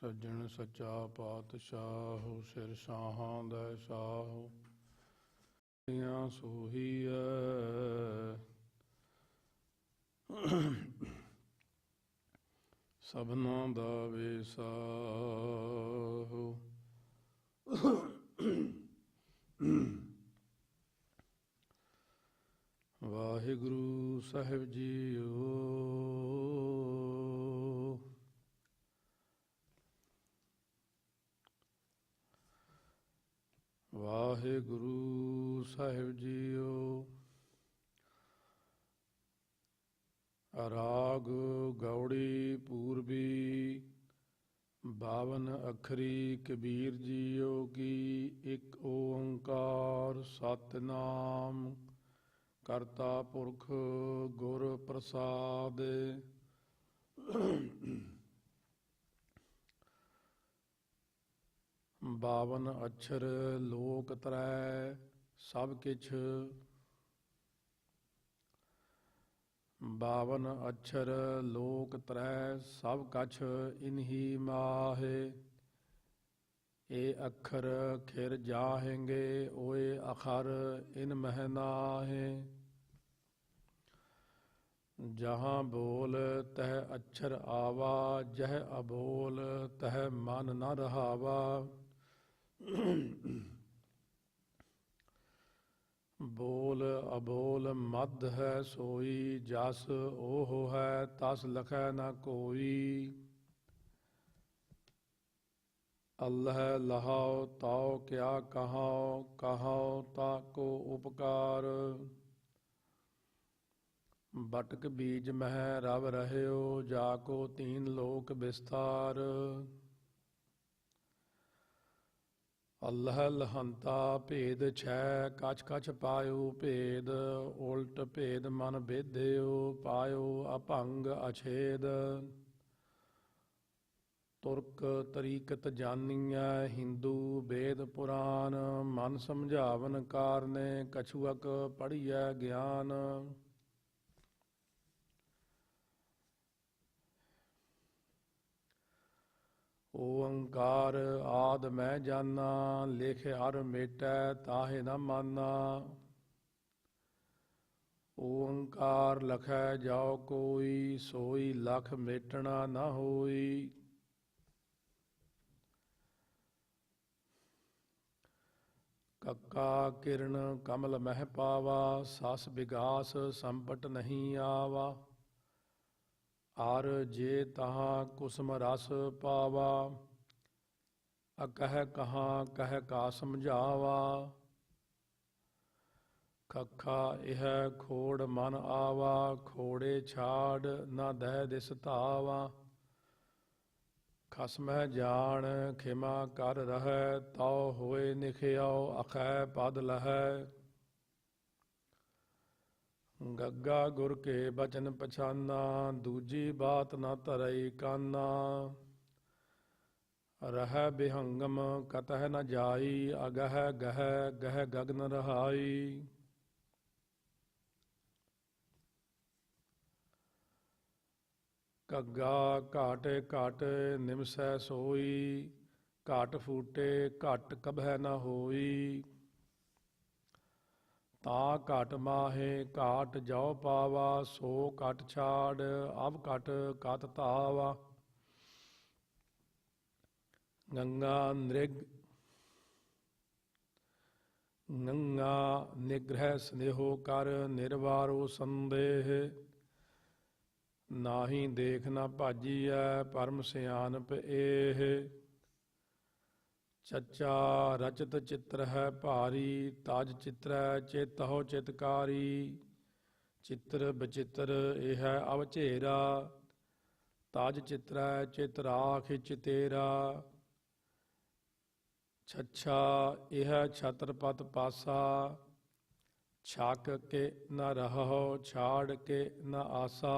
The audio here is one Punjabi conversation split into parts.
ਸੱਜਣ ਸੱਚਾ ਪਾਤਸ਼ਾਹ ਸਿਰ ਸਾਹਾਂ ਦਾ ਸਾਹ ਸੋਹੀ ਸਭਨਾਂ ਦਾ ਵੇਸਾਹ। ਵਾਹਿਗੁਰੂ ਸਾਹਿਬ ਜੀਓ। ਵਾਹਿਗੁਰੂ ਸਾਹਿਬ ਜੀਓ। ਰਾਗ ਗੌੜੀ ਪੂਰਬੀ 52 ਅੱਖਰੀ ਕਬੀਰ ਜੀਓ ਕੀ। ਇੱਕ ਓੰਕਾਰ ਸਤਿਨਾਮ ਕਰਤਾ ਪੁਰਖ ਗੁਰ ਪ੍ਰਸਾਦ। 52 ਅੱਛਰ ਲੋਕ ਤਰੈ ਸਭ ਕਿਛ। 52 ਅੱਛਰ ਲੋਕ ਤਰੈ ਸਭ ਕਛ ਇਨਹੀ ਮਾਹੇ। ਇਹ ਅੱਖਰ ਖਿਰ ਜਾਹੇਂਗੇ ਓਏ ਅਖਰ ਇਨ ਮਹਿ ਨਾਹੇ। ਜਹਾਂ ਬੋਲ ਤਹ ਅੱਛਰ ਆਵਾ ਜਹ ਅਬੋਲ ਤਹ ਮਨ ਨ ਰਹਾਵਾ। ਬੋਲ ਅਬੋਲ ਮੱਧ ਹੈ ਸੋਈ ਜਸ ਓਹ ਹੈ ਤਸ ਲਖੈ ਨ ਕੋਈ। ਅੱਲ੍ਹ ਲਹਾਉ ਤਾਉ ਕਿਆ ਕਹਾਉ ਕਹਾਉ ਤਾਕੋ ਉਪਕਾਰ। ਬਟਕ ਬੀਜ ਮਹਿ ਰਵ ਰਹਿਓ ਜਾਕੋ ਤੀਨ ਲੋਕ ਵਿਸਥਾਰ। ਅੱਲ੍ਹ ਲਹੰਤਾ ਭੇਦ ਛੈ ਕਛ ਕਛ ਪਾਇਓ ਭੇਦ। ਉਲਟ ਭੇਦ ਮਨ ਬੇਧਿਓ ਪਾਇਓ ਅਭੰਗ ਅਛੇਦ। ਤੁਰਕ ਤਰੀਕਤ ਜਾਨੀਐ ਹਿੰਦੂ ਵੇਦ ਪੁਰਾਨ। ਮਨ ਸਮਝਾਵਨ ਕਾਰਨੇ ਕਛੁਅਕ ਪੜ੍ਹੀਐ ਗਿਆਨ। ਓੰਕਾਰ ਆਦਿ ਮੈਂ ਜਾਨਾ ਲਿਖ ਅਰ ਮੇਟੈ ਤਾਹੇ ਨ ਮਾਨਾ। ਓੰਕਾਰ ਲਖੈ ਜਾਉ ਕੋਈ ਸੋਈ ਲਖ ਮੇਟਣਾ ਨ ਹੋਈ। ਕੱਕਾ ਕਿਰਨ ਕਮਲ ਮਹਿ ਪਾਵਾ ਸਸ ਵਿਗਾਸ ਸੰਪਟ ਨਹੀਂ ਆਵਾ। ਅਰ ਜੇ ਤਹਾਂ ਕੁਸਮ ਰਸ ਪਾਵਾ ਅਕਹਿ ਕਹਾਂ ਕਹਿ ਕਾ ਸਮਝਾਵਾ। ਖੱਖਾ ਇਹ ਖੋੜ ਮਨ ਆਵਾ ਖੋੜੇ ਛਾੜ ਨ ਦਹਿ ਦਿਸ ਧਾਵਾ। ਖਸਮਹਿ ਜਾਣ ਖਿਮਾ ਕਰ ਰਹੈ ਤਉ ਹੋਏ ਨਿਖਿਆਉ ਅਖੈ ਪਦ ਲਹੈ। ਗੱਗਾ ਗੁਰ ਕੇ ਬਚਨ ਪਛਾਨਾ ਦੂਜੀ ਬਾਤ ਨ ਧਰਈ ਕਾਨਾ। ਰਹਿ ਬਿਹੰਗਮ ਕਤਹਿ ਨ ਜਾਈ ਅਗਹਿ ਗਹਿ ਗਹਿ ਗਗਨ ਰਹਾਈ। ਘੱਗਾ ਘਾਟ ਘਟ ਨਿਮਸੈ ਸੋਈ ਘਟ ਫੂਟੇ ਘਟ ਕਬਹਿ ਨ ਹੋਈ। ਤਾ ਘਟ ਮਾਹੇ ਘਾਟ ਜਉ ਪਾਵਾ ਸੋ ਘਟ ਛਾੜ ਅਬ ਘਟ ਕਤ ਧਾਵਾ। ਗੰਗਾ ਨਿਗ੍ਰਹਿ ਸਨੇਹੋ ਕਰ ਨਿਰਵਾਰੋ ਸੰਦੇਹ। ਨਾਹੀ ਦੇਖ ਨ ਭਾਜੀਐ ਪਰਮ ਸਿਆਨਪ ਏਹ। ਚੱਚਾ ਰਚਤ ਚਿੱਤਰ ਹੈ ਭਾਰੀ ਤਜ ਚਿੱਤਰੈ ਚੇਤਹੁ ਚਿਤਕਾਰੀ। ਚਿੱਤਰ ਬਚਿੱਤਰ ਇਹ ਅਵਝੇਰਾ ਤਜ ਚਿੱਤਰੈ ਚਿਤ ਰਾਖ ਚਿਤੇਰਾ। ਛੱਛਾ ਇਹ ਛਤਰਪਤ ਪਾਸਾ ਛਕ ਕੇ ਨ ਰਹੋ ਛਾੜ ਕੇ ਨ ਆਸਾ।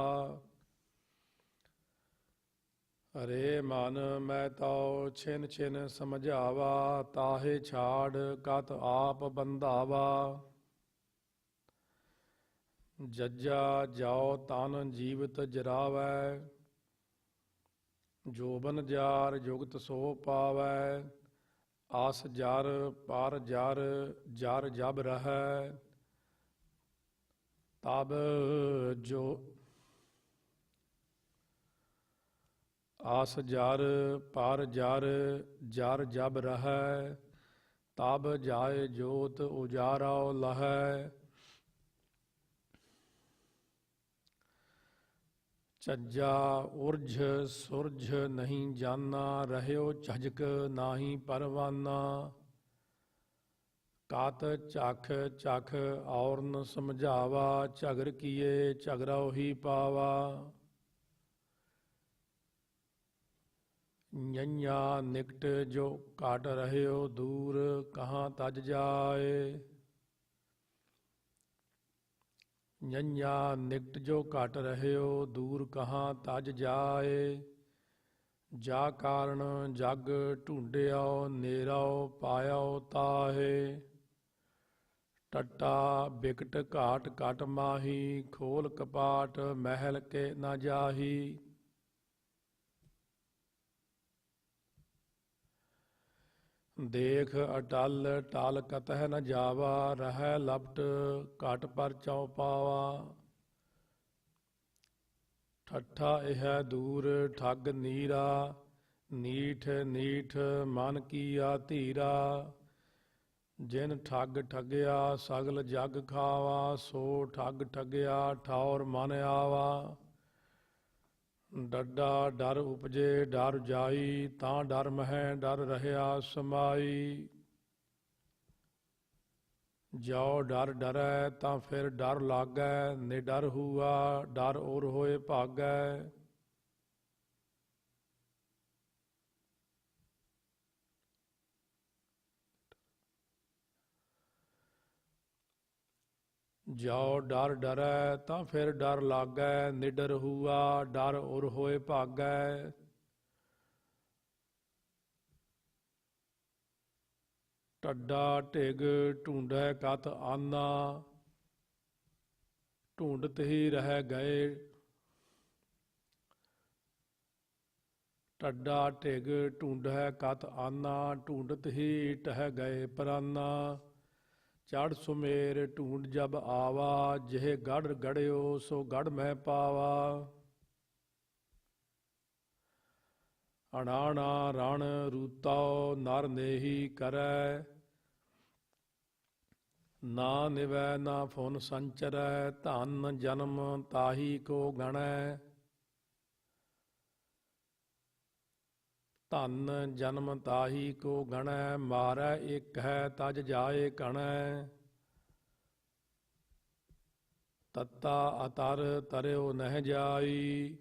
ਰੇ ਮਨ ਮੈਂ ਤਉ ਛਿਨ ਛਿਨ ਸਮਝਾਵਾ ਤਾਹੇ ਛਾੜ ਕਤ ਆਪ ਬੰਧਾਵਾ। ਜੱਜਾ ਜਾਉ ਤਨ ਜੀਵਤ ਜਰਾਵੈ ਜੋਬਨ ਜਾਰ ਜੁਗਤ ਸੋ ਪਾਵੈ, ਆਸ ਜਰ ਪਰ ਜਰ ਜਰ ਜਬ ਰਹੈ, ਤਬ ਜੋ ਆਸ ਜਰ ਪਰ ਜਰ ਜਰ ਜਬ ਰਹੈ, ਤਬ ਜਾਏ ਜੋਤ ਉਜਾਰੋ ਲਹੈ, ਚੱਜਾ ਉਰਝ ਸੁਰਝ ਨਹੀਂ ਜਾਨਾ, ਰਹਿਓ ਝਜਕ ਨਾਹੀ ਪਰਵਾਨਾ, ਕਾਤ ਝਖ ਝਖ ਔਰ ਨ ਸਮਝਾਵਾ, ਝਗਰ ਕੀਏ ਝਗਰੋ ਹੀ ਪਾਵਾ, ਨैया ਨਿਕਟ ਜੋ ਘਟ ਰਹਿਓ ਦੂਰ, ਕਹਾਂ ਤਜ ਜਾਏ, ਨैया ਨਿਕਟ ਜੋ ਘਟ ਰਹਿਓ ਦੂਰ, ਕਹਾਂ ਤਜ ਜਾਏ, ਜਾ ਕਾਰਨ ਜਗ ਢੂੰਡਿਓ ਨੇਰਾਓ ਪਾਇਓ ਤਾਹੇ, ਟੱਟਾ ਬਿਕਟ ਘਾਟ ਘਟ ਮਾਹੀ, ਖੋਲ ਕਪਾਟ ਮਹਿਲ ਕੇ ਨਾ ਜਾਹੀ, ਦੇਖ ਅਟਲ ਟਲ ਕਤਹਿ ਨ ਜਾਵਾ, ਰਹਿ ਲਪਟ ਘਟ ਪਰ ਚਉ ਪਾਵਾ, ਠੱਠਾ ਇਹ ਦੂਰ ਠੱਗ ਨੀਰਾ, ਨੀਠ ਨੀਠ ਮਨ ਕੀਆ ਧੀਰਾ, ਜਿਨ ਠੱਗ ਠੱਗਿਆ ਸਗਲ ਜਗ ਖਾਵਾ, ਸੋ ਠੱਗ ਠੱਗਿਆ ਠੌਰ ਮਨ ਆਵਾ, ਡੱਡਾ ਡਰ ਉਪਜੇ ਡਰ ਜਾਈ, ਤਾਂ ਡਰ ਮਹਿ ਡਰ ਰਹਿਆ ਸਮਾਈ, ਜੋ ਡਰ ਡਰੈ ਤਾਂ ਫਿਰ ਡਰ ਲਾਗੈ, ਨਿਡਰ ਹੂਆ ਡਰ ਉਰ ਹੋਏ ਭਾਗੈ, ਜੋ ਡਰ ਡਰੈ ਤਾਂ ਫਿਰ ਡਰ ਲਾਗੈ, ਨਿਡਰ ਹੂਆ ਡਰ ਉਰ ਹੋਏ ਭਾਗੈ, ਟੱਡਾ ਢਿਗ ਢੂੰਡੈ ਕਤ ਆਨਾ, ਢੂੰਡਤ ਹੀ ਰਹਿ ਗਏ, ਟੱਡਾ ਢਿਗ ਢੂੰਡੈ ਕਤ ਆਨਾ, ਢੂੰਡਤ ਹੀ ਟਹਿ ਗਏ ਪਰਾਨਾ, ਚੜ ਸੁਮੇਰ ਢੂੰਡ ਜਬ ਆਵਾ, ਜਿਹ ਗੜ ਗੜਿਓ ਸੋ ਗੜ ਮਹਿ ਪਾਵਾ, ਅਣਾਣਾ ਰਣ ਰੂਤਾਓ ਨਰ ਨੇਹੀ ਕਰੈ, ਨਾ ਨਿਵੈ ਨਾ ਫੁਨ ਸੰਚਰੈ, ਧਨ ਜਨਮ ਤਾਹੀ ਕੋ ਗਣੈ, ਧਨ ਜਨਮ ਤਾਹੀ ਕੋ ਗਣੈ, ਮਾਰੈ ਇਕ ਹੈ ਤਜ ਜਾਏ ਕਣੈ, ਤੱਤਾ ਅਤਰ ਤਰਿਓ ਨਹਿ ਜਾਈ,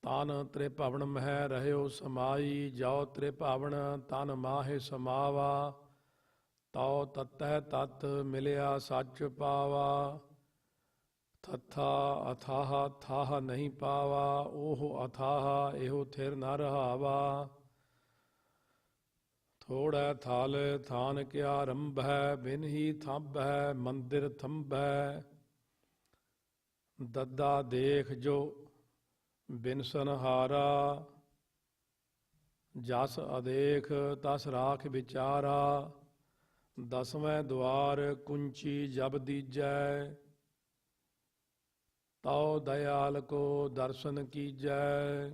ਤਨ ਤ੍ਰਿਭਵਨ ਮਹਿ ਰਹਿਓ ਸਮਾਈ, ਜੋ ਤ੍ਰਿਭਵਨ ਤਨ ਮਾਹੇ ਸਮਾਵਾ, ਤਉ ਤਤਹਿ ਤਤ ਮਿਲਿਆ ਸੱਚ ਪਾਵਾ, ਥਥਾ ਅਥਾਹ ਥਾਹ ਨਹੀਂ ਪਾਵਾ, ਉਹ ਅਥਾਹ ਇਹੋ ਥਿਰ ਨ ਰਹਾਵਾ, ਥੋੜੈ ਥਲ ਥਾਨ ਕਿਆ ਰੰਭੈ, ਬਿਨ ਹੀ ਥੰਭੈ ਮੰਦਿਰ ਥੰਭੈ, ਦੱਦਾ ਦੇਖ ਜੋ ਬਿਨਸਨ ਹਾਰਾ, ਜਸ ਅਦੇਖ ਤਸ ਰਾਖ ਵਿਚਾਰਾ, ਦਸਵੇਂ ਦੁਆਰ ਕੁੰਚੀ ਜਬ ਦੀਜੈ, ਤਉ ਦਇਆਲ ਕੋ ਦਰਸ਼ਨ ਕੀਜੈ,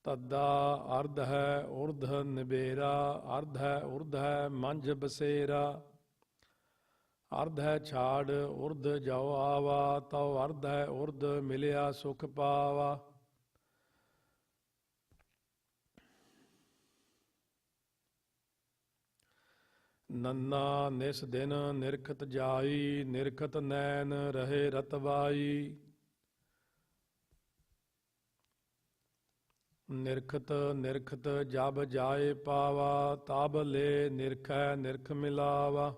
ਤੱਦਾ ਅਰਧ ਹੈ ਉਰਧ ਨਿਬੇਰਾ, ਅਰਧ ਹੈ ਉਰਧ ਹੈ ਮੰਝ ਬਸੇਰਾ, ਅਰਧ ਹੈ ਛਾੜ ਉਰਧ ਜੋ ਆਵਾ, ਤਉ ਅਰਧ ਹੈ ਉਰਧ ਮਿਲਿਆ ਸੁਖ ਪਾਵਾ, ਨੰਨਾ ਨਿਸ ਦਿਨ ਨਿਰਖਤ ਜਾਈ, ਨਿਰਖਤ ਨੈਣ ਰਹੇ ਰਤਵਾਈ, ਨਿਰਖਤ ਨਿਰਖਤ ਜਬ ਜਾਏ ਪਾਵਾ, ਤਬ ਲੈ ਨਿਰਖੈ ਨਿਰਖ ਮਿਲਾਵਾ,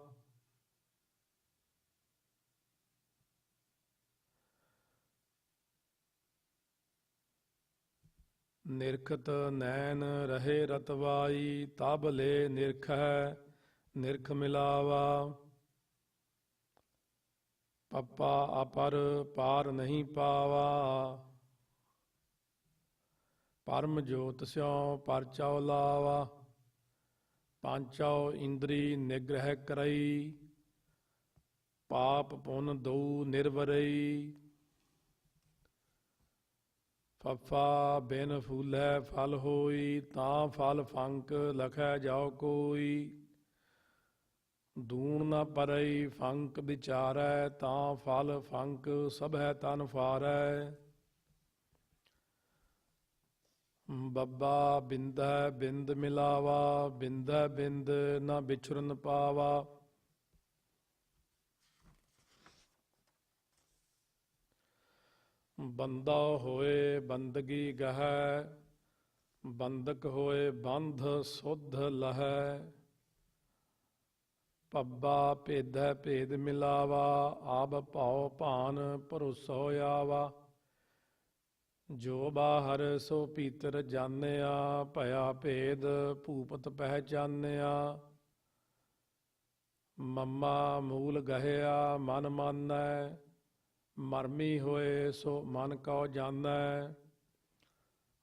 ਨਿਰਖਤ ਨੈਣ ਰਹੇ ਰਤਵਾਈ, ਤਬ ਲੈ ਨਿਰਖੈ ਨਿਰਖ ਮਿਲਾਵਾ, ਪੱਪਾ ਅਪਰ ਪਾਰ ਨਹੀਂ ਪਾਵਾ, ਪਰਮ ਜੋਤ ਸਿਉ ਪਰਚਉ ਲਾਵਾ। ਪਾਂਚਉ ਇੰਦਰੀ ਨਿਗ੍ਰਹਿ ਕਰਈ, ਪਾਪ ਪੁੰਨ ਦਉ ਨਿਰਵਰਈ। ਫੱਫਾ ਬਿਨ ਫੂਲੈ ਫਲ ਹੋਈ, ਤਾਂ ਫਲ ਫੰਕ ਲਖੈ ਜਾਉ ਕੋਈ। ਦੂਣ ਨ ਪਰਈ ਫੰਕ ਵਿਚਾਰੈ, ਤਾਂ ਫਲ ਫੰਕ ਸਭੈ ਤਨ ਫਾਰੈ। ਬੱਬਾ ਬਿੰਦੈ ਬਿੰਦ ਮਿਲਾਵਾ, ਬਿੰਦੈ ਬਿੰਦ ਨ ਵਿਛੁਰਨ ਪਾਵਾ। ਬੰਦਾ ਹੋਏ ਬੰਦਗੀ ਗਹੈ, ਬੰਦਕ ਹੋਏ ਬੰਧ ਸੁਧ ਲਹੈ। ਪੱਬਾ ਭੇਦੈ ਭੇਦ ਮਿਲਾਵਾ, ਆਬ ਭਾਉ ਭਾਨ ਭਰੋਸੋ ਆਵਾ। ਜੋ ਬਾਹਰ ਸੋ ਭੀਤਰ ਜਾਣਿਆ, ਭਇਆ ਭੇਦ ਭੂਪਤ ਪਹਿਚਾਨਿਆ। ਮਮਾ ਮੂਲ ਗਹਿਆ ਮਨ ਮਾਨੈ, ਮਰਮੀ ਹੋਏ ਸੋ ਮਨ ਕਉ ਜਾਣੈ।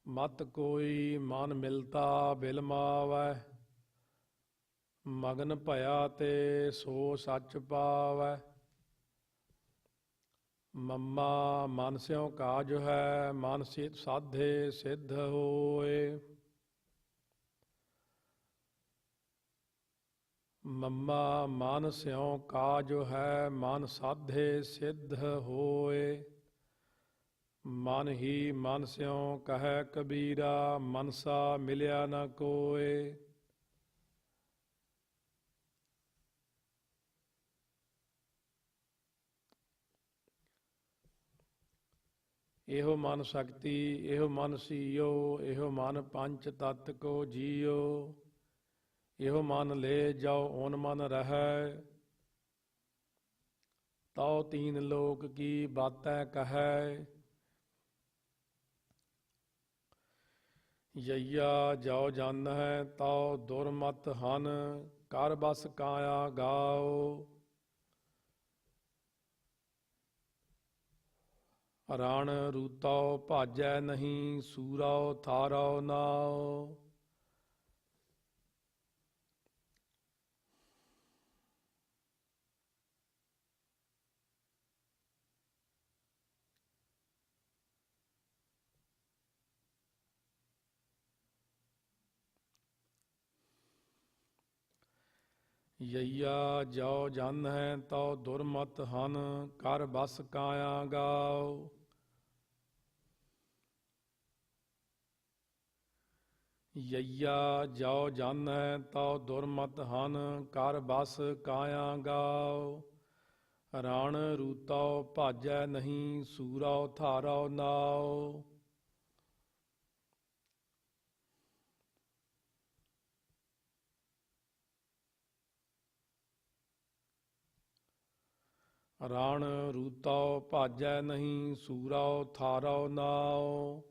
ਮਤ ਕੋਈ ਮਨ ਮਿਲਤਾ ਬਿਲਮਾਵੈ, ਮਗਨ ਭਇਆ ਤੇ ਸੋ ਸੱਚ ਪਾਵੈ। ਮਮਾ ਮਨ ਸਿਉ ਕਾਜ ਹੈ, ਮਨ ਸਿਤ ਸਾਧੇ ਸਿੱਧ ਹੋਏ। ਮਮਾ ਮਨ ਸਿਉ ਕਾਜ ਹੈ, ਮਨ ਸਾਧੇ ਸਿੱਧ ਹੋਏ। ਮਨ ਹੀ ਮਨ ਸਿਉ ਕਹੈ ਕਬੀਰਾ, ਮਨਸਾ ਮਿਲਿਆ ਨ ਕੋਇ। ਇਹੋ ਮਨ ਸ਼ਕਤੀ ਇਹੋ ਮਨ ਸੀਓ, ਇਹੋ ਮਨ ਪੰਚ ਤਤ ਕੋ ਜੀਓ। ਇਹੋ ਮਨ ਲੈ ਜਾਓ ਓਨ ਮਨ ਰਹੈ, ਤਉ ਤੀਨ ਲੋਕ ਕੀ ਬਾਤੈ ਕਹੈ। ਯਈਆ ਜਾਉ ਜਾਣੈ ਤਉ ਦੁਰਮਤ ਹਨ, ਕਰ ਬਸ ਕਾਇਆ ਗਾਓ। ਰਣ ਰੂਤਉ ਭਾਜੈ ਨਹੀਂ, ਸੂਰਉ ਥਾਰਉ ਨਾਉ। ਯਈਆ ਜਾਉ ਜਾਣੈ ਤਉ ਦੁਰਮਤ ਹਨ, ਕਰ ਬਸ ਕਾਇਆ ਗਾਓ। ਯਈਆ ਜਾਉ ਜਾਣੈ ਤਉ ਦੁਰਮਤ ਹਨ, ਕਰ ਬਸ ਕਾਇਆ ਗਾਓ। ਰਣ ਰੂਤਉ ਭਾਜੈ ਨਹੀਂ, ਸੂਰਉ ਥਾਰਉ ਨਾਉ। ਰਣ ਰੂਤਉ ਭਾਜੈ ਨਹੀਂ, ਸੂਰਉ ਥਾਰਉ ਨਾਉ।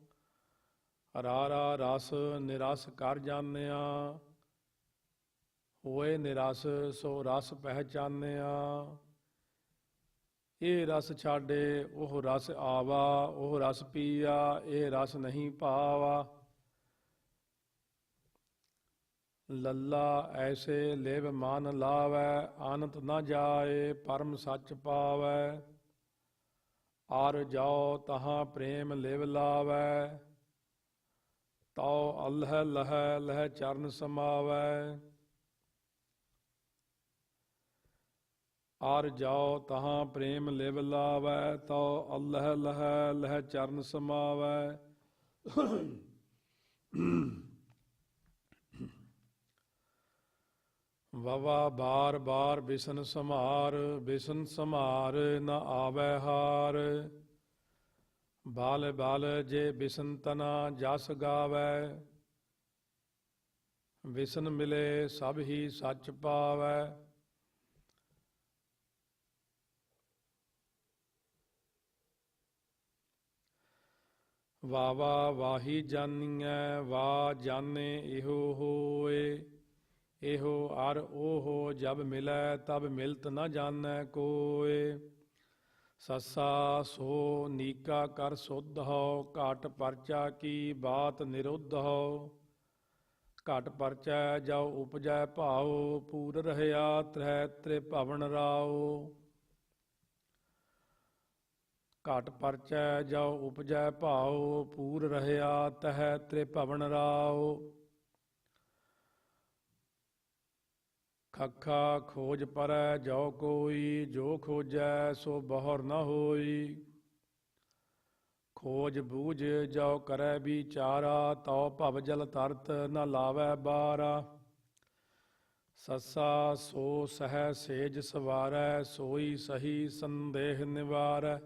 ਰਾਰਾ ਰਸ ਨਿਰਸ ਕਰ ਜਾਣਿਆ, ਹੋਏ ਨਿਰਸ ਸੋ ਰਸ ਪਹਿਚਾਨਿਆ। ਇਹ ਰਸ ਛਾਡੇ ਉਹ ਰਸ ਆਵਾ, ਉਹ ਰਸ ਪੀਆ ਇਹ ਰਸ ਨਹੀਂ ਭਾਵਾ। ਲੱਲਾ ਐਸੇ ਲਿਵ ਮਨ ਲਾਵੈ, ਅਨੰਤ ਨ ਜਾਏ ਪਰਮ ਸੱਚ ਪਾਵੈ। ਅਰ ਜਾਉ ਤਹਾਂ ਪ੍ਰੇਮ ਲਿਵ ਲਾਵੈ, ਤਉ ਅਲਹ ਲਹੈ ਲਹਿ ਚਰਨ ਸਮਾਵੈ। ਅਰ ਜਾਉ ਤਹਾਂ ਪ੍ਰੇਮ ਲਿਵ ਲਾਵੈ, ਤਉ ਅਲਹ ਲਹੈ ਲਹਿ ਚਰਨ ਸਮਾਵੈ। ਵਵਾ ਬਾਰ ਬਾਰ ਬਿਸਨ ਸਮਾਰ, ਬਿਸਨ ਸਮਾਰ ਨ ਆਵੈ ਹਾਰ। ਬਲ ਬਲ ਜੇ ਬਿਸਨ ਤਨਾ ਜਸ ਗਾਵੈ, ਵਿਸਨ ਮਿਲੇ ਸਭ ਹੀ ਸੱਚ ਪਾਵੈ। ਵਾਵਾ ਵਾਹੀ ਜਾਨੀਐ, ਵਾ ਜਾਣੇ ਇਹੋ ਹੋਏ। ਇਹੋ ਅਰ ਓਹੋ ਜਬ ਮਿਲੈ, ਤਬ ਮਿਲਤ ਨ ਜਾਣੈ ਕੋਇ। ਸੱਸਾ ਸੋ ਨੀਕਾ ਕਰ ਸੁਧ ਹੋ, ਘਟ ਪਰਚਾ ਕੀ ਬਾਤ ਨਿਰੁੱਧ ਹੋ। ਘਟ ਪਰਚੈ ਜਾਉ ਉਪਜੈ ਭਾਉ, ਪੂਰ ਰਹਿਆ ਤ੍ਰੈ ਤ੍ਰਿਭਵਨ ਰਾਉ। ਘਟ ਪਰਚੈ ਜਾਉ ਉਪਜੈ ਭਾਉ, ਪੂਰ ਰਹਿਆ ਤਹ ਤ੍ਰਿਭਵਨ ਰਾਉ। ਖੱਖਾ ਖੋਜ ਪਰੈ ਜੋ ਕੋਈ, ਜੋ ਖੋਜੈ ਸੋ ਬਹੁਰ ਨ ਹੋਈ। ਖੋਜ ਬੂਝ ਜੋ ਕਰੈ ਵਿਚਾਰਾ, ਤਉ ਭਵ ਜਲ ਤਰਤ ਨ ਲਾਵੈ ਬਾਰਾ। ਸੱਸਾ ਸੋ ਸਹਿ ਸੇਜ ਸਵਾਰੈ, ਸੋਈ ਸਹੀ ਸੰਦੇਹ ਨਿਵਾਰੈ।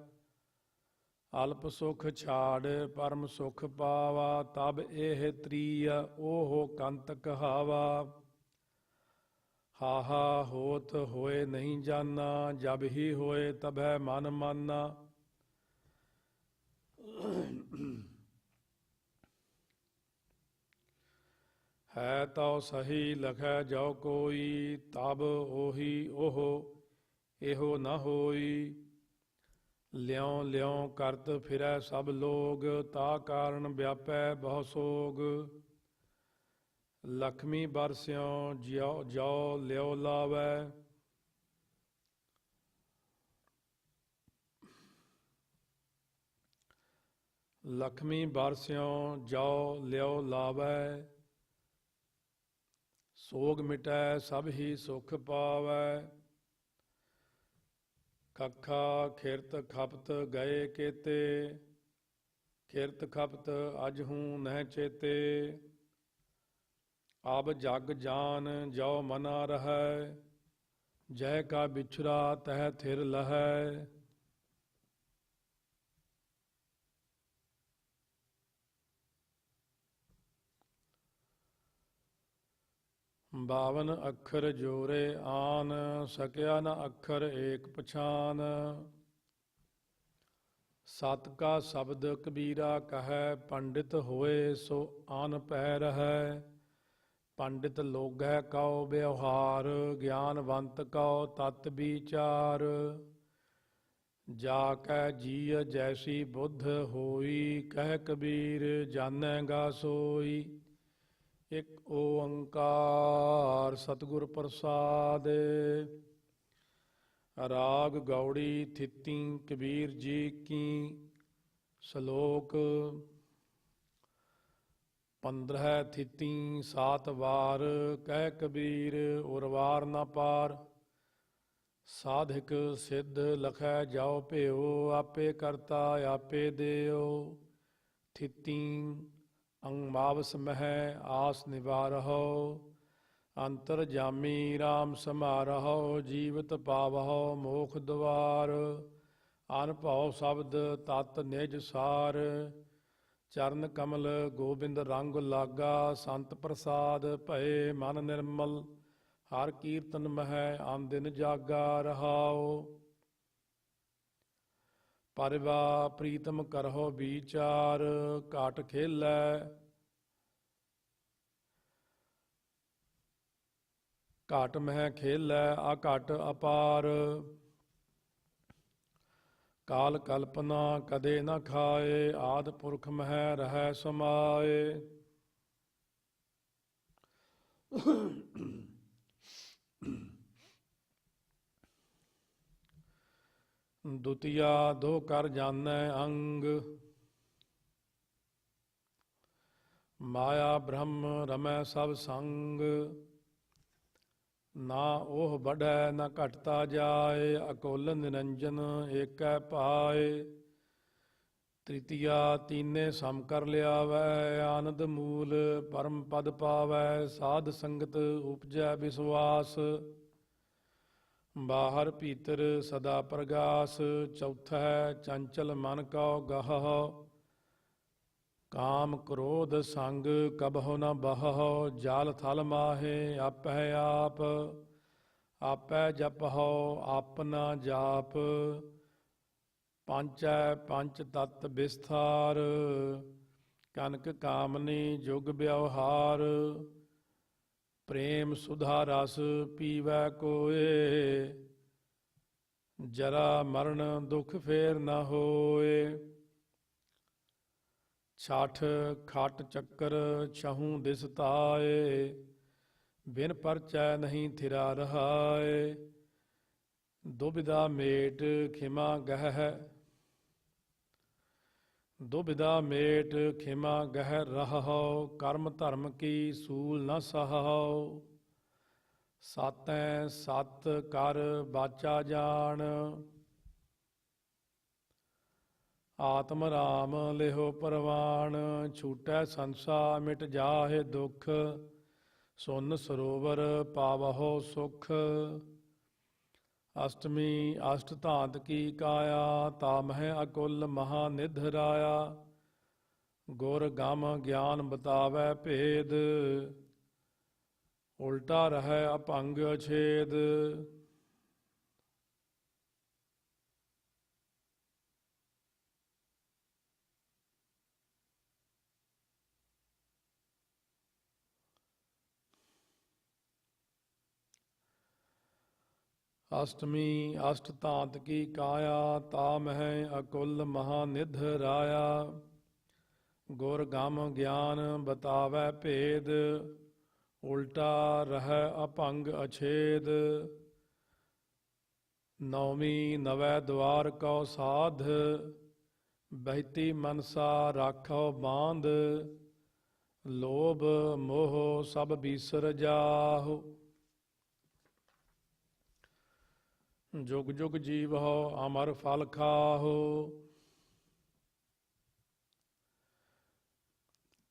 ਅਲਪ ਸੁਖ ਛਾੜ ਪਰਮ ਸੁਖ ਪਾਵਾ, ਤਬ ਇਹ ਤ੍ਰੀਯ ਓਹ ਕੰਤ ਕਹਾਵਾ। ਹਾਹਾ ਹੋਤ ਹੋਏ ਨਹੀਂ ਜਾਨਾ, ਜਬ ਹੀ ਹੋਏ ਤਬੈ ਮਨ ਮਾਨਾ। ਹੈ ਤਉ ਸਹੀ ਲਖੈ ਜੋ ਕੋਈ, ਤਬ ਉਹੀ ਉਹ ਇਹੋ ਨ ਹੋਈ। ਲਿਉ ਲਿਉ ਕਰਤ ਫਿਰੈ ਸਭ ਲੋਗ, ਤਾ ਕਾਰਨ ਵਿਆਪੈ ਬਹੁ ਸੋਗ। ਲਖਮੀ ਬਰਸਿਉ ਜਿਉ ਜੋ ਲਿਉ ਲਾਵੈ, ਲਖਮੀ ਬਰਸਿਉ ਜੋ ਲਿਉ ਲਾਵੈ। ਸੋਗ ਮਿਟੈ ਸਭ ਹੀ ਸੁਖ ਪਾਵੈ। ਖੱਖਾ ਖਿਰਤ ਖਪਤ ਗਏ ਕੇਤੇ, ਖਿਰਤ ਖਪਤ ਅਜਹੂ ਨਹਿ ਚੇਤੇ। ਅਬ ਜਗ ਜਾਨ ਜੋ ਮਨਾ ਰਹੈ, ਜੈ ਕਾ ਬਿਛੁਰਾ ਤਹ ਥਿਰ ਲਹੈ। ਬਾਵਨ ਅੱਖਰ ਜੋਰੇ ਆਨ, ਸਕਿਆ ਨ ਅੱਖਰ ਏਕ ਪਛਾਨ। ਸਤ ਕਾ ਸ਼ਬਦ ਕਬੀਰਾ ਕਹੈ, ਪੰਡਿਤ ਹੋਏ ਸੋ ਆਨ ਪੈ ਰਹੈ। ਪੰਡਿਤ ਲੋਗੈ ਕਉ ਵਿਵਹਾਰ, ਗਿਆਨਵੰਤ ਕਉ ਤਤ ਵਿਚਾਰ। ਜਾ ਕੈ ਜੀਅ ਜੈਸੀ ਬੁੱਧ ਹੋਈ, ਕਹਿ ਕਬੀਰ ਜਾਣੈਗਾ ਸੋਈ। ਇਕ ਓੰਕਾਰ ਸਤਿਗੁਰ ਪ੍ਰਸਾਦਿ। ਰਾਗ ਗੌੜੀ ਥਿੱਤੀ ਕਬੀਰ ਜੀ ਕੀ। ਸ਼ਲੋਕ 15 ਥਿੱਤੀ 7 ਵਾਰ, ਕਹਿ ਕਬੀਰ ਉਰਵਾਰ ਨ ਪਾਰ। ਸਾਧਕ ਸਿੱਧ ਲਖੈ ਜਾਉ ਭਿਓ, ਆਪੇ ਕਰਤਾ ਆਪੇ ਦਿਓ। ਥਿੱਤੀ ਅੰਮਾਵਸ ਮਹਿ ਆਸ ਨਿਵਾਰਹੁ, ਅੰਤਰ ਜਾਮੀ ਰਾਮ ਸਮਾਰਹੁ। ਜੀਵਤ ਪਾਵਹੁ ਮੋਖ ਦੁਆਰ, ਅਨਭਉ ਸ਼ਬਦ ਤਤ ਨਿਜ ਸਾਰ। ਚਰਨ ਕਮਲ ਗੋਬਿੰਦ ਰੰਗ ਲਾਗਾ, ਸੰਤ ਪ੍ਰਸਾਦ ਭਏ ਮਨ ਨਿਰਮਲ। ਹਰ ਕੀਰਤਨ ਮਹਿ ਆਨਦਿਨ ਜਾਗਾ ਰਹਾਉ। ਪਰਵਾ ਪ੍ਰੀਤਮ ਕਰਹੁ ਵਿਚਾਰ, ਘਾਟ ਖੇਲੈ ਘਾਟ ਮਹਿ ਖੇਲੈ ਅਘਟ ਅਪਾਰ। ਕਾਲ ਕਲਪਨਾ ਕਦੇ ਨ ਖਾਏ, ਆਦਿ ਪੁਰਖ ਮਹਿ ਰਹੈ ਸਮਾਏ। ਦੁਤੀਆ ਦੋ ਕਰ ਜਾਣੈ ਅੰਗ, ਮਾਇਆ ਬ੍ਰਹਮ ਰਮੈ ਸਭ ਸੰਗ। ਨਾ ਉਹ ਬੜੈ ਨ ਘਟਤਾ ਜਾਏ, ਅਕੁਲ ਨਿਰੰਜਨ ਏਕੈ ਪਾਏ। ਤ੍ਰਿਤੀਆ ਤੀਨੇ ਸਮ ਕਰ ਲਿਆਵੈ, ਆਨੰਦ ਮੂਲ ਪਰਮ ਪਦ ਪਾਵੈ। ਸਾਧ ਸੰਗਤ ਉਪਜੈ ਵਿਸ਼ਵਾਸ, ਬਾਹਰ ਭੀਤਰ ਸਦਾ ਪ੍ਰਗਾਸ। ਚੌਥਾ ਚੰਚਲ ਮਨ ਕਉ ਗਹਹੁ, ਕਾਮ ਕ੍ਰੋਧ ਸੰਗ ਕਬਹੁ ਨ ਬਹਹੁ। ਜਲ ਥਲ ਮਾਹੇ ਆਪੈ ਆਪ, ਆਪੈ ਜਪਹੁ ਆਪਨਾ ਜਾਪ। ਪੰਚੈ ਪੰਚ ਤਤ ਵਿਸਥਾਰ, ਕਨਕ ਕਾਮਨੀ ਜੁਗ ਵਿਵਹਾਰ। ਪ੍ਰੇਮ ਸੁਧਾ ਰਸ ਪੀਵੈ ਕੋਏ, ਜਰਾ ਮਰਨ ਦੁਖ ਫੇਰ ਨ ਹੋਏ। ਛਾਠ ਖਟ ਚੱਕਰ ਛਹੂ ਦਿਸ ਤਾਏ, ਬਿਨ ਪਰਚੈ ਨਹੀਂ ਥਿਰਾ ਰਹਾਏ। ਦੁਬਿਧਾ ਮੇਟ ਖਿਮਾ ਗਹਿ, ਦੁਬਿਧਾ ਮੇਟ ਖਿਮਾ ਗਹਿ ਰਹੋ। ਕਰਮ ਧਰਮ ਕੀ ਸੂਲ ਨ ਸਹਾਓ, ਸਾਤੈ ਸਤ ਕਰ ਬਾਚਾ ਜਾਣ। ਆਤਮ ਰਾਮ ਲਿਹੋ ਪਰਵਾਣ, ਛੂਟੈ ਸੰਸਾ ਮਿਟ ਜਾਹੇ ਦੁਖ। ਸੁਨ ਸਰੋਵਰ ਪਾਵਹੁ ਸੁਖ। ਅਸ਼ਟਮੀ ਅਸ਼ਟ ਧਾਤ ਕੀ ਕਾਇਆ, ਤਾਮਹਿ ਅਕੁਲ ਮਹਾ ਨਿਧ ਰਾਇਆ। ਗੁਰ ਗਮ ਗਿਆਨ ਬਤਾਵੈ ਭੇਦ, ਉਲਟਾ ਰਹੈ ਅਭੰਗ ਅਛੇਦ। ਅਸ਼ਟਮੀ ਅਸ਼ਟ ਧਾਤ ਕੀ ਕਾਇਆ, ਤਾਮਹਿ ਅਕੁਲ ਮਹਾ ਨਿਧ ਰਾਇਆ। ਗੁਰ ਗਮ ਗਿਆਨ ਬਤਾਵੈ ਭੇਦ, ਉਲਟਾ ਰਹਿ ਅਭੰਗ ਅਛੇਦ। ਨੌਵੀਂ ਨਵੈ ਦੁਆਰ ਕਉ ਸਾਧ, ਬਹਿਤੀ ਮਨਸਾ ਰਾਖੋ ਬਾਂਧ। ਲੋਭ ਮੋਹ ਸਭ ਬੀਸਰ ਜਾਹੁ, ਜੁਗ ਜੁਗ ਜੀਵਹੁ ਅਮਰ ਫਲ ਖਾਹੁ।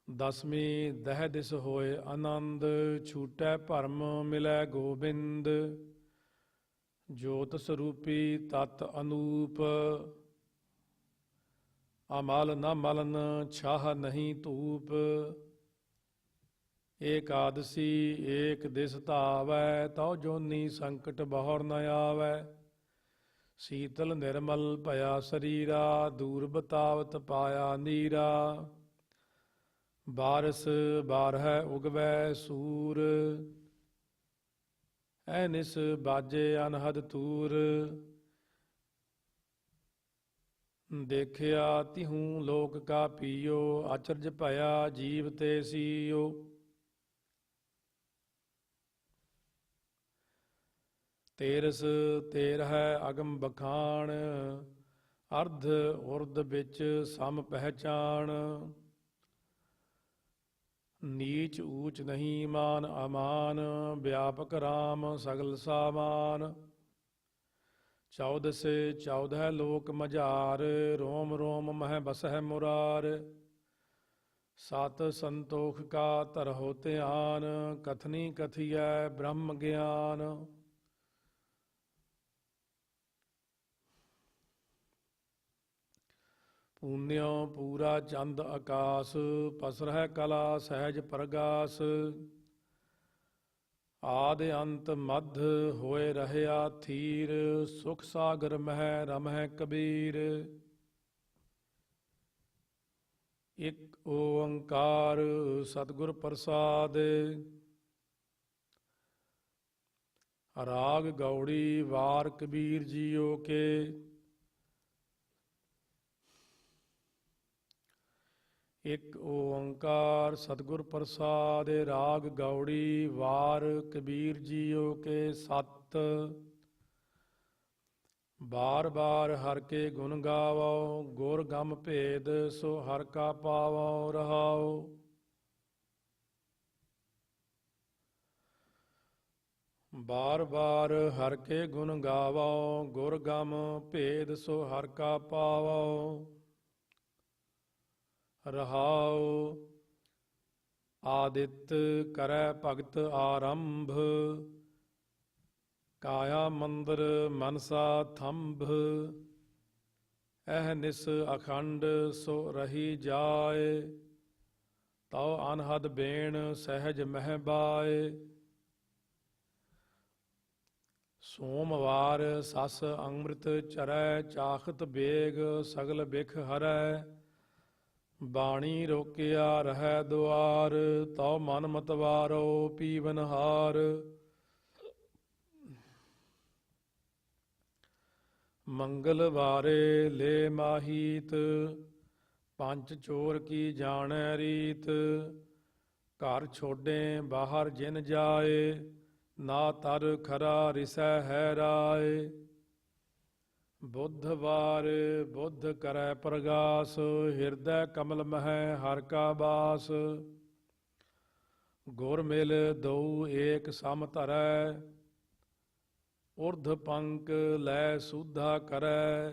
ਦਸਵੀਂ ਦਹਿ ਦਿਸ ਹੋਏ ਆਨੰਦ, ਛੂਟੈ ਭਰਮ ਮਿਲੈ ਗੋਬਿੰਦ। ਜੋਤ ਸਰੂਪੀ ਤਤ ਅਨੂਪ, ਅਮਲ ਨ ਮਲਨ ਛਾਹ ਨਹੀਂ ਧੂਪ। ਏਕਾਦਸੀ ਏਕ ਦਿਸ ਧਾਵੈ, ਤਉ ਜੋਨੀ ਸੰਕਟ ਬਹੁਰ ਨ ਆਵੈ। ਸੀਤਲ ਨਿਰਮਲ ਭਇਆ ਸਰੀਰਾ, ਦੂਰ ਬਤਾਵਤ ਪਾਇਆ ਨੀਰਾ। ਬਾਰਸ ਬਾਰਹੈ ਉਗਵੈ ਸੂਰ, ਐਨਿਸ ਬਾਜੇ ਅਨਹਦ ਤੂਰ। ਦੇਖਿਆ ਤਿਹੂੰ ਲੋਕ ਕਾ ਪੀਓ, ਅਚਰਜ ਭਇਆ ਜੀਵ ਤੇ ਸੀਓ। ਤੇਰਸ ਤੇਰਹਿ ਅਗਮ ਬਖਾਣ, ਅਰਧ ਉਰਧ ਵਿੱਚ ਸਮ ਪਹਿਚਾਣ। ਨੀਚ ਊਚ ਨਹੀਂ ਮਾਨ ਅਮਾਨ, ਵਿਆਪਕ ਰਾਮ ਸਗਲ ਸਾਮਾਨ। ਚੌਦਸੇ ਚੌਦਹ ਲੋਕ ਮਝਾਰ, ਰੋਮ ਰੋਮ ਮਹਿ ਬਸਹਿ ਮੁਰਾਰ। ਸਤ ਸੰਤੋਖ ਕਾ ਧਰਹੁ ਧਿਆਨ, ਕਥਨੀ ਕਥੀਐ ਬ੍ਰਹਮ ਗਿਆਨ। ਪੂਨਿਓ ਪੂਰਾ ਚੰਦ ਆਕਾਸ, ਪਸਰਹਿ ਕਲਾ ਸਹਿਜ ਪ੍ਰਗਾਸ। ਆਦਿ ਅੰਤ ਮਧ ਹੋਏ ਰਹਿਆ ਥੀਰ, ਸੁਖ ਸਾਗਰ ਮਹਿ ਰਮਹਿ ਕਬੀਰ। ਇਕ ਓੰਕਾਰ ਸਤਿਗੁਰ ਪ੍ਰਸਾਦ, ਰਾਗ ਗੌੜੀ ਵਾਰ ਕਬੀਰ ਜੀਓ ਕੇ। ਇਕ ਓੰਕਾਰ ਸਤਿਗੁਰ ਪ੍ਰਸਾਦ, ਰਾਗ ਗੌੜੀ ਵਾਰ ਕਬੀਰ ਜੀਓ ਕੇ। ਸਤ ਬਾਰ ਬਾਰ ਹਰ ਕੇ ਗੁਣ ਗਾਵੋ, ਗੁਰ ਗਮ ਭੇਦ ਸੋ ਹਰ ਕਾ ਪਾਵੋ ਰਹਾਉ। ਬਾਰ ਬਾਰ ਹਰ ਕੇ ਗੁਣ ਗਾਵੋ, ਗੁਰ ਗਮ ਭੇਦ ਸੋ ਹਰ ਕਾ ਪਾਵੋ ਰਹਾਉ। ਆਦਿਤ ਕਰੈ ਭਗਤ ਆਰੰਭ, ਕਾਇਆ ਮੰਦਰ ਮਨਸਾ ਥੰਭ। ਅਹਨਿਸ ਅਖੰਡ ਸੋ ਰਹੀ ਜਾਏ, ਤਉ ਅਨਹਦ ਬੇਣ ਸਹਿਜ ਮਹਿ ਬਾਏ। ਸੋਮਵਾਰ ਸਸ ਅੰਮ੍ਰਿਤ ਚਰੈ, ਚਾਖਤ ਬੇਗ ਸਗਲ ਬਿਖ ਹਰੈ। ਬਾਣੀ ਰੋਕਿਆ ਰਹਿ ਦੁਆਰ, ਤਉ ਮਨ ਮਤਵਾਰੋ ਪੀਵਨਹਾਰ। ਮੰਗਲਵਾਰੇ ਲੈ ਮਾਹੀਤ, ਪੰਜ ਚੋਰ ਕੀ ਜਾਣੈ ਰੀਤ। ਘਰ ਛੋਡੇ ਬਾਹਰ ਜਿਨ ਜਾਏ, ਨਾ ਤਰ ਖਰਾ ਰਿਸੈ ਹੈ ਰਾਏ। ਬੁੱਧਵਾਰ ਬੁੱਧ ਕਰੈ ਪ੍ਰਗਾਸ, ਹਿਰਦੈ ਕਮਲ ਮਹਿ ਹਰਿ ਕਾ ਬਾਸ। ਗੁਰ ਮਿਲ ਦਉ ਏਕ ਸਮ ਧਰੈ, ਉਰਧ ਪੰਕ ਲੈ ਸੁਧਾ ਕਰੈ।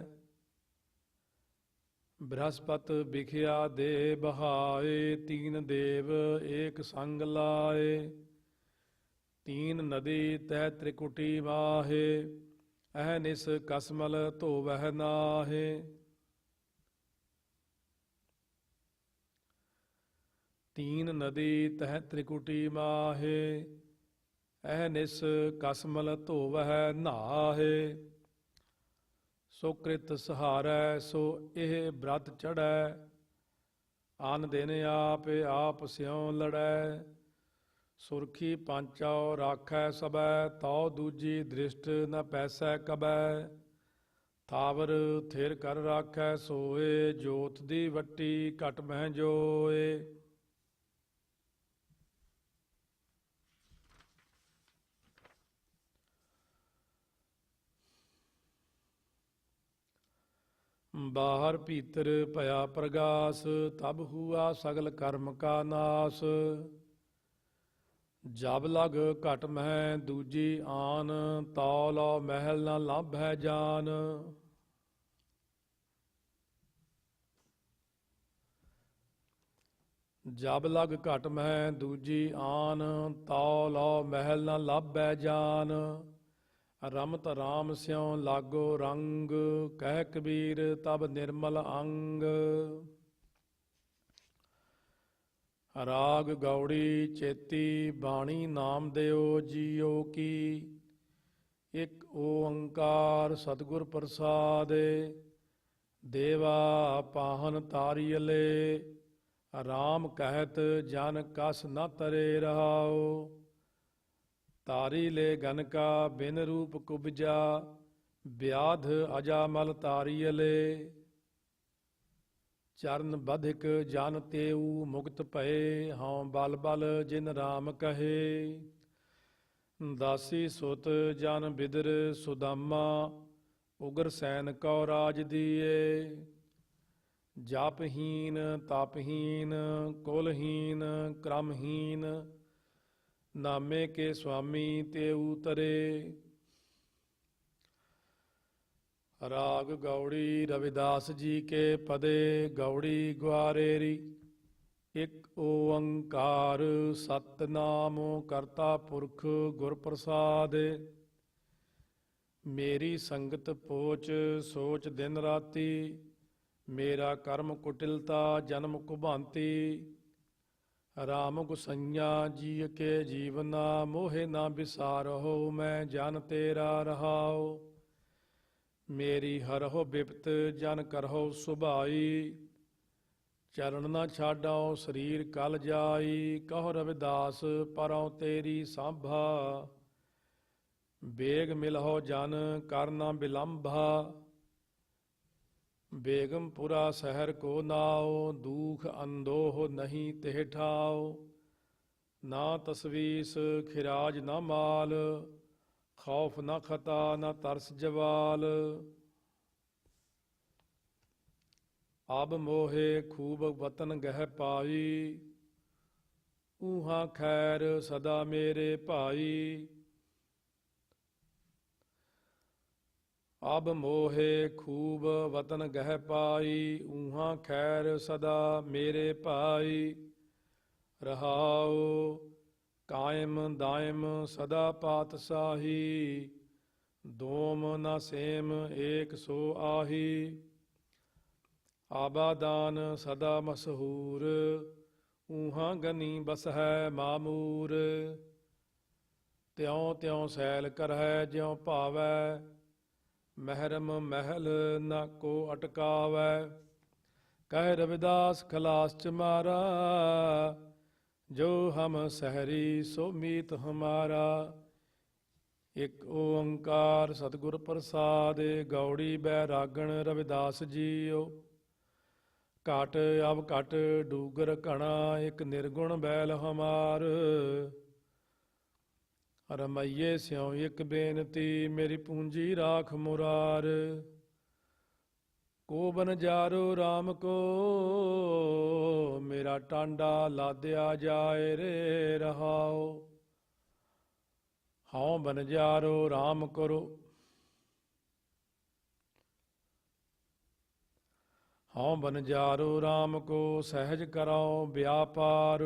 ਬ੍ਰਹਸਪਤ ਬਿਖਿਆ ਦੇ ਬਹਾਏ, ਤੀਨ ਦੇਵ ਏਕ ਸੰਗ ਲਾਏ। ਤੀਨ ਨਦੀ ਤਹਿ ਤ੍ਰਿਕੁਟੀ ਮਾਹੇ, ਅਹਨਿਸ ਕਸਮਲ ਧੋਵਹਿ ਨਾਹੇ। ਤੀਨ ਨਦੀ ਤਹਿ ਤ੍ਰਿਕੁਟੀ ਮਾਹੇ, ਅਹਨਿਸ ਕਸਮਲ ਧੋਵਹਿ ਨਾਹੇ। ਸੋ ਕ੍ਰਿਤ ਸਹਾਰੈ ਸੋ ਇਹ ਬ੍ਰਤ ਚੜ੍ਹੈ, ਆਨ ਦਿਨ ਆਪ ਆਪ ਸਿਉ ਲੜੈ। ਸੁਰਖੀ ਪਾਂਚਉ ਰਾਖੈ ਸਬੈ, ਤਉ ਦੂਜੀ ਦ੍ਰਿਸ਼ਟ ਨ ਪੈਸੈ ਕਬੈ। ਥਾਵਰ ਥਿਰ ਕਰ ਰਾਖੈ ਸੋਏ, ਜੋਤ ਦੀ ਵੱਟੀ ਘਟ ਮਹਿ ਜੋਏ। ਬਾਹਰ ਭੀਤਰ ਭਇਆ ਪ੍ਰਗਾਸ, ਤਬ ਹੁਆ ਸਗਲ ਕਰਮ ਕਾ ਨਾਸ। ਜਬ ਲਗ ਘਟ ਮਹਿ ਦੂਜੀ ਆਨ, ਤਉ ਲਉ ਮਹਿਲ ਨ ਲਾਭੈ ਜਾਨ। ਜਬ ਲਗ ਘਟ ਮਹਿ ਦੂਜੀ ਆਨ, ਤਉ ਲਉ ਮਹਿਲ ਨ ਲਾਭੈ ਜਾਨ। ਰਮਤ ਰਾਮ ਸਿਉ ਲਾਗੋ ਰੰਗ, ਕਹਿ ਕਬੀਰ ਤਬ ਨਿਰਮਲ ਅੰਗ। ਰਾਗ ਗੌੜੀ ਚੇਤੀ ਬਾਣੀ ਨਾਮ ਦਿਓ ਜੀਓ ਕੀ। ਇਕ ਓੰਕਾਰ ਸਤਿਗੁਰ ਪ੍ਰਸਾਦਿ, ਦੇਵਾ ਪਾਹਨ ਤਾਰੀਅਲੇ। ਰਾਮ ਕਹਿਤ ਜਨ ਕਸ ਨ ਤਰੇ ਰਹਾਉ, ਤਾਰੀ ਲੈ ਗਨ ਕਾ ਬਿਨ ਰੂਪ ਕੁਬਜਾ। ਵਿਆਧ ਅਜਾਮਲ ਤਾਰੀਅਲੇ, ਚਰਨ ਬਧਿਕ ਜਨ ਤੇਊ ਮੁਕਤ ਭਏ। ਹਉ ਬਲ ਬਲ ਜਿਨ ਰਾਮ ਕਹੇ, ਦਾਸੀ ਸੁਤ ਜਨ ਬਿਦਰ ਸੁਦਾਮਾ। ਉਗਰ ਸੈਨ ਕਉ ਰਾਜ ਦੀਏ, ਜਪਹੀਨ ਤਪਹੀਨ ਕੁਲਹੀਨ ਕ੍ਰਮਹੀਨ। ਨਾਮੇ ਕੇ ਸੁਆਮੀ ਤੇਊ ਤਰੇ। ਰਾਗ ਗੌੜੀ ਰਵਿਦਾਸ ਜੀ ਕੇ ਪਦੇ, ਗੌੜੀ ਗੁਆਰੇਰੀ। ਇਕ ਓੰਕਾਰ ਸਤਿਨਾਮ ਕਰਤਾ ਪੁਰਖ ਗੁਰ ਪ੍ਰਸਾਦ। ਮੇਰੀ ਸੰਗਤ ਪੋਚ ਸੋਚ ਦਿਨ ਰਾਤੀ, ਮੇਰਾ ਕਰਮ ਕੁਟਿਲਤਾ ਜਨਮ ਕੁਭਾਂਤੀ। ਰਾਮ ਗੁਸਈਆ ਜੀ ਕੇ ਜੀਵਨਾ, ਮੋਹਿ ਨਾ ਬਿਸਾਰਹੁ ਮੈਂ ਜਨ ਤੇਰਾ ਰਹਾਉ। ਮੇਰੀ ਹਰਹੁ ਬਿਪਤ ਜਨ ਕਰਹੁ ਸੁਭਾਈ, ਚਰਨ ਨਾ ਛਾਡਉ ਸਰੀਰ ਕਲ ਜਾਈ। ਕਹੋ ਰਵਿਦਾਸ ਪਰਉ ਤੇਰੀ ਸਾਂਭਾ, ਬੇਗ ਮਿਲਹੁ ਜਨ ਕਰ ਨਾ ਬਿਲੰਭਾ। ਬੇਗਮਪੁਰਾ ਸ਼ਹਿਰ ਕੋ ਨਾਉ, ਦੂਖ ਅੰਦੋਹ ਨਹੀਂ ਤਿਹ ਠਾਉ। ਨਾ ਤਸਵੀਸ ਖਿਰਾਜ ਨਾ ਮਾਲ, ਖੌਫ ਨਾ ਖਤਾ ਨਾ ਤਰਸ ਜਵਾਲ। ਅਬ ਮੋਹੇ ਖੂਬ ਵਤਨ ਗਹਿ ਪਾਈ, ਊਹਾਂ ਖੈਰ ਸਦਾ ਮੇਰੇ ਭਾਈ। ਅਬ ਮੋਹੇ ਖੂਬ ਵਤਨ ਗਹਿ ਪਾਈ, ਊਹਾਂ ਖੈਰ ਸਦਾ ਮੇਰੇ ਭਾਈ। ਰਹਾਉ ਕਾਇਮ ਦਾਇਮ ਸਦਾ ਪਾਤਸ਼ਾਹੀ, ਦੋਮ ਨਾ ਸੇਮ ਏਕ ਸੋ ਆਹੀ। ਆਬਾਦਾਨ ਸਦਾ ਮਸ਼ਹੂਰ, ਊਹਾਂ ਗਨੀ ਬਸਹੈ ਮਾਮੂਰ। ਤਿਉ ਤਿਉ ਸੈਲ ਕਰਹਿ ਜਿਉ ਭਾਵੈ, ਮਹਿਰਮ ਮਹਿਲ ਨ ਕੋ ਅਟਕਾਵੈ। ਕਹਿ ਰਵਿਦਾਸ ਖਲਾਸ ਚਮਾਰਾ, ਜੋ ਹਮ ਸਹਰੀ ਸੋ ਮੀਤ ਹਮਾਰਾ। ਇਕ ਓੰਕਾਰ ਸਤਿਗੁਰ ਪ੍ਰਸਾਦਿ। ਗੌੜੀ ਬੈਰਾਗਣ ਰਵਿਦਾਸ ਜੀਓ। ਘਟ ਅਬ ਘਟ ਡੂਗਰ ਘਣਾ, ਇਕ ਨਿਰਗੁਣ ਬੈਲ ਹਮਾਰ। ਰਮਈਏ ਸਿਉ ਇਕ ਬੇਨਤੀ, ਮੇਰੀ ਪੂੰਜੀ ਰਾਖ ਮੁਰਾਰ। ਕੋ ਬਨ ਜਾਰੋ ਰਾਮ ਕੋ, ਮੇਰਾ ਟਾਂਡਾ ਲਾਦਿਆ ਜਾਏ ਰੇ ਰਹਾਓ। ਹਉ ਬਨ ਜਾਰੋ ਰਾਮ ਕਰੋ, ਹਉ ਬਨ ਜਾਰੋ ਰਾਮ ਕੋ, ਸਹਿਜ ਕਰਾਓ ਵਿਆਪਾਰ।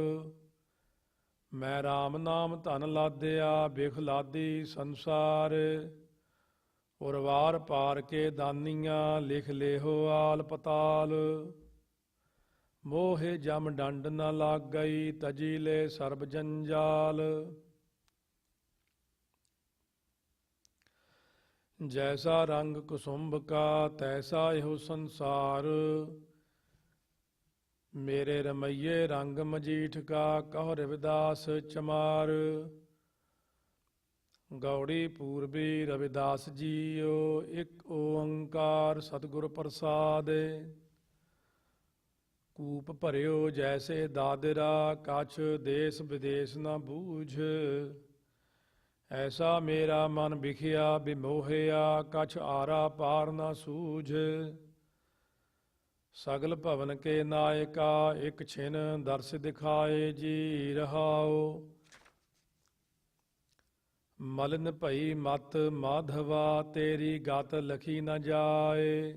ਮੈਂ ਰਾਮ ਨਾਮ ਧਨ ਲਾਦਿਆ, ਬਿਖ ਲਾਦੀ ਸੰਸਾਰ। ਉਰਵਾਰ ਪਾਰ ਕੇ ਦਾਨੀਆਂ, ਲਿਖ ਲੇਹੋ ਆਲ ਪਤਾਲ। ਮੋਹਿ ਜਮ ਡੰਡ ਨ ਲੱਗ ਗਈ, ਤਜੀ ਲੈ ਸਰਬ ਜੰਜਾਲ। ਜੈਸਾ ਰੰਗ ਕੁਸੁੰਭ ਕਾ, ਤੈਸਾ ਇਹੋ ਸੰਸਾਰ। ਮੇਰੇ ਰਮਈਏ ਰੰਗ ਮਜੀਠ ਕਾ, ਕਹੋ ਰਵਿਦਾਸ ਚਮਾਰ। ਗੌੜੀ ਪੂਰਬੀ ਰਵਿਦਾਸ ਜੀਓ। ਇਕ ਓੰਕਾਰ ਸਤਿਗੁਰ ਪ੍ਰਸਾਦਿ। ਕੂਪ ਭਰਿਓ ਜੈਸੇ ਦਾਦਰਾ, ਕਛ ਦੇਸ ਵਿਦੇਸ ਨ ਬੂਝ। ਐਸਾ ਮੇਰਾ ਮਨ ਵਿਖਿਆ ਬਿਮੋਹਿਆ, ਕਛ ਆਰਾ ਪਾਰ ਨ ਸੂਝ। ਸਗਲ ਭਵਨ ਕੇ ਨਾਇਕਾ, ਇਕ ਛਿਨ ਦਰਸ ਦਿਖਾਏ ਜੀ ਰਹਾਓ। ਮਲਿਨ ਭਈ ਮਤ ਮਾਧਵਾ, ਤੇਰੀ ਗਤ ਲਖੀ ਨ ਜਾਏ।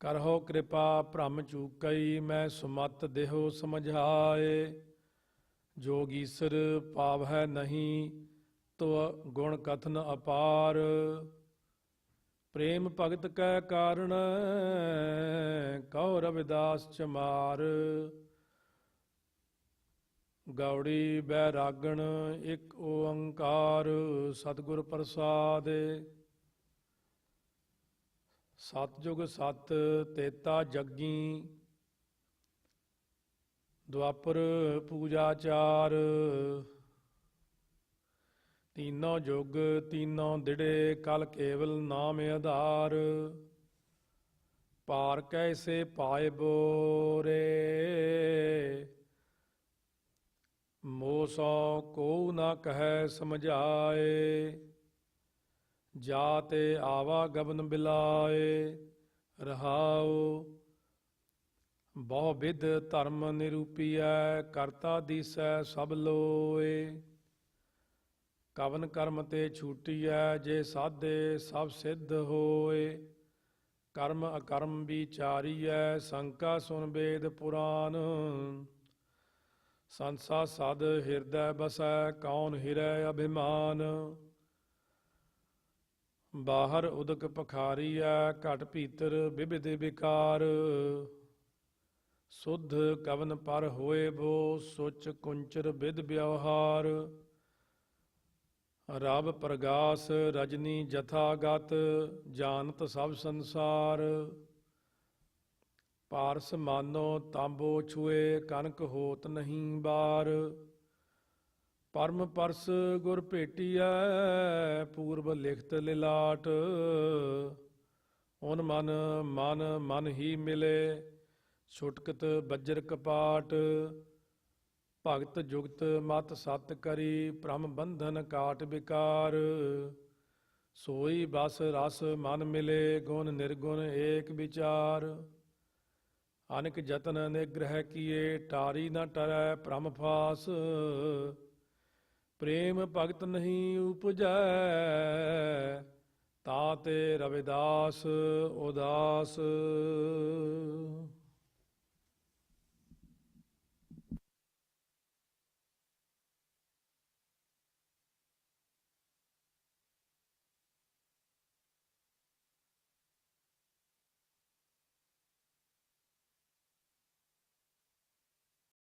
ਕਰਹੁ ਕਿਰਪਾ ਭ੍ਰਮ ਚੂਕਈ, ਮੈਂ ਸੁਮਤ ਦੇਹੋ ਸਮਝਾਏ। ਜੋਗੀਸਰ ਪਾਵਹਿ ਨਹੀਂ, ਤੋ ਗੁਣ ਕਥਨ ਅਪਾਰ। ਪ੍ਰੇਮ ਭਗਤ ਕੈ ਕਾਰਣ, ਕਹੋ ਰਵਿਦਾਸ ਚਮਾਰ। ਗੌੜੀ ਬੈਰਾਗਣ ਇਕ ਓੰਕਾਰ ਸਤਿਗੁਰ ਪ੍ਰਸਾਦਿ। ਸਤਿਜੁਗ ਸਤ ਤੇਤਾ ਜੱਗੀ, ਦੁਆਪਰ ਪੂਜਾ ਚਾਰ। ਤੀਨੋ ਜੁਗ ਤੀਨੋ ਦਿੜੇ, ਕਲ ਕੇਵਲ ਨਾਮ ਆਧਾਰ। ਪਾਰ ਕੈਸੇ ਪਾਏ ਬੋਰੇ, ਮੋਹ ਸੋ ਕੋ ਨਾ ਕਹਿ ਸਮਝਾਏ। ਜਾਤੇ ਆਵਾ ਗਬਨ ਬਿਲਾਏ, ਰਹਾਉ। ਬਹੁ ਵਿਧ ਧਰਮ ਨਿਰੂਪੀਐ, ਕਰਤਾ ਦੀਸੈ ਸਭ ਲੋਏ। ਕਵਨ ਕਰਮ ਤੇ ਛੂਟੀਐ, ਜੇ ਸਾਧੇ ਸਭ ਸਿੱਧ ਹੋਏ। ਕਰਮ ਅਕਰਮ ਵਿਚਾਰੀਐ, ਸੰਕਾ ਸੁਨ ਵੇਦ ਪੁਰਾਨ। ਸੰਸਾ ਸਦ ਹਿਰਦੈ ਬਸੈ, ਕੌਣ ਹਿਰੈ ਅਭਿਮਾਨ। ਬਾਹਰ ਉਦਕ ਪਖਾਰੀਐ, ਘਟ ਭੀਤਰ ਬਿਬਿਧ ਵਿਕਾਰ। ਸੁਧ ਕਵਨ ਪਰ ਹੋਏ ਬੋ, ਸੁਚ ਕੁੰਚਰ ਵਿਦ ਵਿਵਹਾਰ। ਰਬ ਪ੍ਰਗਾਸ ਰਜਨੀ ਜਥਾ ਗਤ, ਜਾਨਤ ਸਭ ਸੰਸਾਰ। ਪਾਰਸ ਮਾਨੋ ਤਾਂਬੋ ਛੁਏ, ਕਨਕ ਹੋਤ ਨਹੀਂ ਬਾਰ। ਪਰਮ ਪਰਸ ਗੁਰ ਭੇਟੀਐ, ਪੂਰਬ ਲਿਖਤ ਲਿਲਾਟ। ਉਨ ਮਨ ਮਨ ਮਨ ਹੀ ਮਿਲੇ, ਛੁਟਕਤ ਬੱਜਰ ਕਪਾਟ। ਭਗਤ ਜੁਗਤ ਮਤ ਸਤ ਕਰੀ, ਭ੍ਰਮ ਬੰਧਨ ਕਾਟ ਵਿਕਾਰ। ਸੋਈ ਬਸ ਰਸ ਮਨ ਮਿਲੇ, ਗੁਣ ਨਿਰਗੁਣ ਏਕ ਵਿਚਾਰ। ਅਨਿਕ ਜਤਨ ਨਿਗ੍ਰਹਿ ਕੀਏ, ਟਾਰੀ ਨ ਟਰੈ ਭ੍ਰਮ ਫਾਸ। ਪ੍ਰੇਮ ਭਗਤ ਨਹੀਂ ਉਪਜੈ, ਤਾ ਤੇ ਰਵਿਦਾਸ ਉਦਾਸ।